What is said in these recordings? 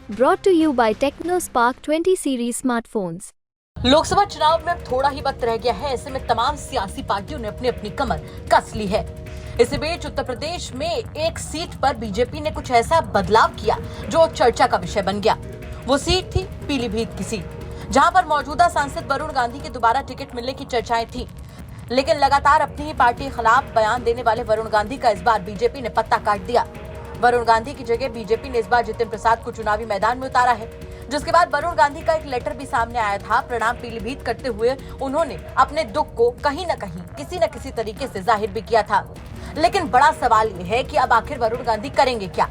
Brought to you by TechnoSpark 20 series smartphones. Lok Sabha चुनाव में अब थोड़ा ही वक्त रह गया है। ऐसे में तमाम सियासी पार्टियों ने अपनी अपनी कमर कस ली है। इसी बीच उत्तर प्रदेश में एक सीट पर बीजेपी ने कुछ ऐसा बदलाव किया जो चर्चा का विषय बन गया। वो सीट थी पीलीभीत की सीट, जहां पर मौजूदा सांसद वरुण गांधी के दोबारा टिकट मिलने की चर्चाएं थी। लेकिन लगातार अपनी ही पार्टी के खिलाफ बयान देने वाले वरुण गांधी का इस बार बीजेपी ने पत्ता काट दिया। वरुण गांधी की जगह बीजेपी ने इस बार जितिन प्रसाद को चुनावी मैदान में उतारा है, जिसके बाद वरुण गांधी का एक लेटर भी सामने आया था। प्रणाम पीलीभीत करते हुए उन्होंने अपने दुख को कहीं न कहीं किसी न किसी तरीके से जाहिर भी किया था। लेकिन बड़ा सवाल ये है कि अब आखिर वरुण गांधी करेंगे क्या,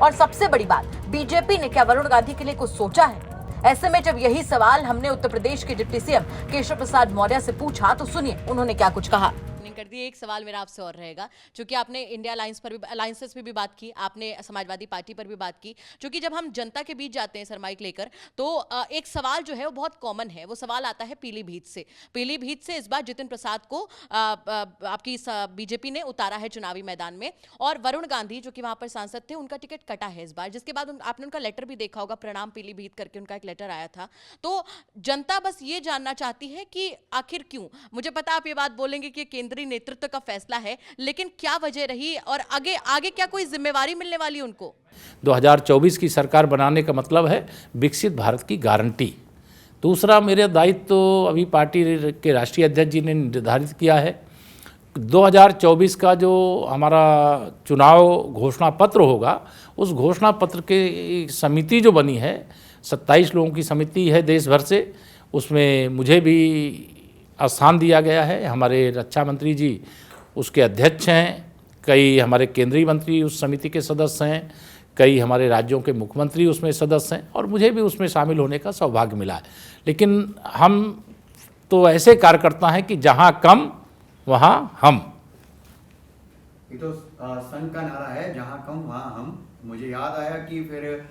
और सबसे बड़ी बात, बीजेपी ने क्या वरुण गांधी के लिए कुछ सोचा है? ऐसे में जब यही सवाल हमने उत्तर प्रदेश के डिप्टी सीएम केशव प्रसाद मौर्य से पूछा तो सुनिए उन्होंने क्या कुछ कहा। कर दी। एक सवाल मेरा आपसे और रहेगा, क्योंकि आपने इंडिया अलायंसेस पे भी बात की, आपने समाजवादी पार्टी पर भी बात की, क्योंकि जब हम जनता के बीच जाते हैं सर माइक लेकर, तो एक सवाल जो है वो बहुत कॉमन है। वो सवाल आता है पीलीभीत से इस बार जितिन प्रसाद को आपकी बीजेपी ने उतारा है चुनावी मैदान में, और वरुण गांधी जो कि वहां पर सांसद थे उनका टिकट कटा है इस बार, जिसके बाद आपने उनका लेटर भी देखा होगा, प्रणाम पीलीभीत करके उनका एक लेटर आया था। तो जनता बस ये जानना चाहती है कि आखिर क्यों। मुझे पता आप ये बात बोलेंगे कि केंद्रीय नेतृत्व का फैसला है, लेकिन क्या वजह रही और आगे क्या कोई जिम्मेवारी मिलने वाली उनको? 2024 की सरकार बनाने का मतलब है विकसित भारत की गारंटी। दूसरा, मेरे दायित्व तो अभी पार्टी के राष्ट्रीय अध्यक्ष जी ने निर्धारित किया है। 2024 का जो हमारा चुनाव घोषणा पत्र होगा, उस घोषणा पत्र के समिति जो बनी है, 27 लोगों की समिति है देश भर से, उसमें मुझे भी स्थान दिया गया है। हमारे रक्षा मंत्री जी उसके अध्यक्ष हैं, कई हमारे केंद्रीय मंत्री उस समिति के सदस्य हैं, कई हमारे राज्यों के मुख्यमंत्री उसमें सदस्य हैं, और मुझे भी उसमें शामिल होने का सौभाग्य मिला है। लेकिन हम तो ऐसे कार्यकर्ता हैं कि जहां कम वहां हम। ये तो संघ का नारा है, जहां कम वहां हम। मुझे याद आया कि फिर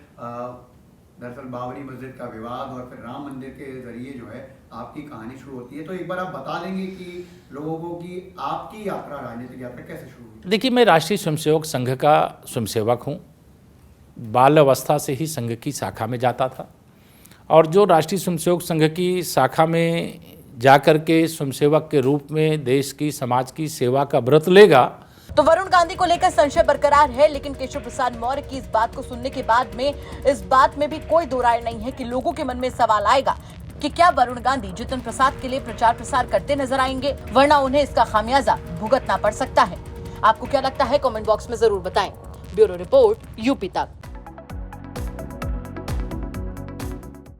दरअसल बाबरी मस्जिद का विवाद और फिर राम मंदिर के जरिए जो है आपकी कहानी शुरू होती है। तो एक बार आप बता देंगे कि लोगों को कि आपकी यात्रा, राजनीतिक यात्रा कैसे शुरू हुई? देखिए, मैं राष्ट्रीय स्वयंसेवक संघ का स्वयंसेवक हूँ। बाल अवस्था से ही संघ की शाखा में जाता था, और जो राष्ट्रीय स्वयंसेवक संघ की शाखा में जाकर के स्वयंसेवक के रूप में देश की, समाज की सेवा का व्रत लेगा। तो वरुण गांधी को लेकर संशय बरकरार है, लेकिन केशव प्रसाद मौर्य की इस बात को सुनने के बाद में इस बात में भी कोई दो राय नहीं है कि लोगों के मन में सवाल आएगा कि क्या वरुण गांधी जितिन प्रसाद के लिए प्रचार प्रसार करते नजर आएंगे, वरना उन्हें इसका खामियाजा भुगतना पड़ सकता है। आपको क्या लगता है, कमेंट बॉक्स में जरूर बताएं। ब्यूरो रिपोर्ट, यूपी तक।